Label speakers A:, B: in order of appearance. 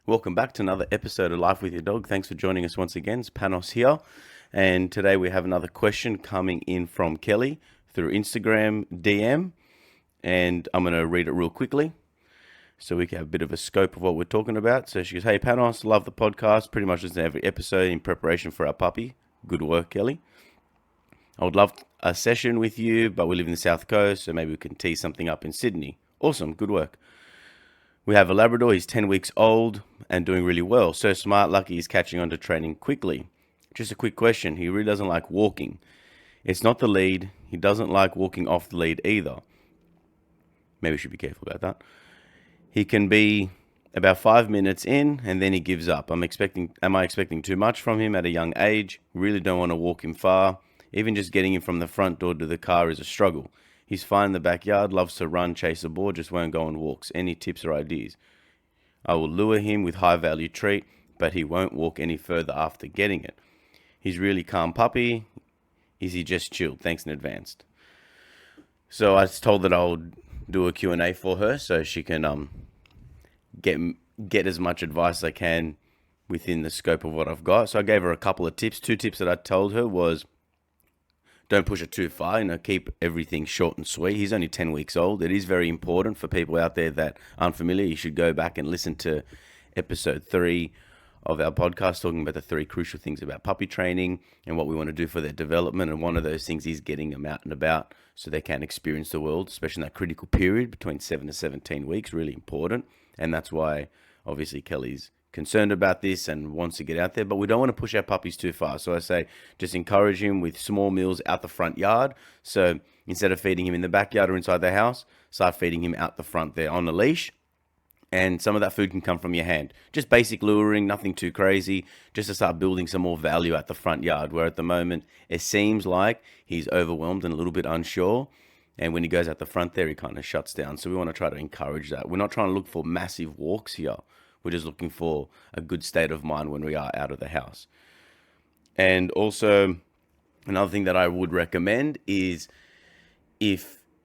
A: Welcome back to another episode of Life with Your Dog. Thanks for joining us once again. It's Panos here. And today we have another question coming in from Kellie through Instagram DM. And I'm going to read it real quickly so we can have a bit of a scope of what we're talking about. So she goes, "Hey Panos, love the podcast. Pretty much listen to every episode in preparation for our puppy. Good work, Kellie. I would love a session with you, but we live in the South Coast, so maybe we can tee something up in Sydney. Awesome, good work. We have a Labrador. He's 10 weeks old and doing really well. So smart, lucky he's catching on to training quickly. Just a quick question. He really doesn't like walking. It's not the lead. He doesn't like walking off the lead either. Maybe we should be careful about that. He can be about 5 minutes in and then he gives up. Am I expecting too much from him at a young age? Really don't want to walk him far. Even just getting him from the front door to the car is a struggle. He's fine in the backyard, loves to run, chase a ball, just won't go on walks. Any tips or ideas? I will lure him with high value treat, but he won't walk any further after getting it. He's really calm puppy. Is he just chilled? Thanks in advance." So I was told that I'll do a Q&A for her so she can get as much advice as I can within the scope of what I've got. So I gave her a couple of tips. Two tips that I told her was, don't push it too far, keep everything short and sweet. He's only 10 weeks old. It is very important for people out there that aren't familiar. You should go back and listen to episode 3 of our podcast, talking about the 3 crucial things about puppy training and what we want to do for their development. And one of those things is getting them out and about so they can experience the world, especially in that critical period between 7 to 17 weeks, really important. And that's why, obviously, Kellie's concerned about this and wants to get out there, but we don't want to push our puppies too far. So I say just encourage him with small meals out the front yard. So instead of feeding him in the backyard or inside the house, start feeding him out the front there on a leash. And some of that food can come from your hand. Just basic luring, nothing too crazy, just to start building some more value at the front yard, where at the moment it seems like he's overwhelmed and a little bit unsure. And when he goes out the front there, he kind of shuts down. So we want to try to encourage that. We're not trying to look for massive walks here. We're just looking for a good state of mind when we are out of the house. And also, another thing that I would recommend is if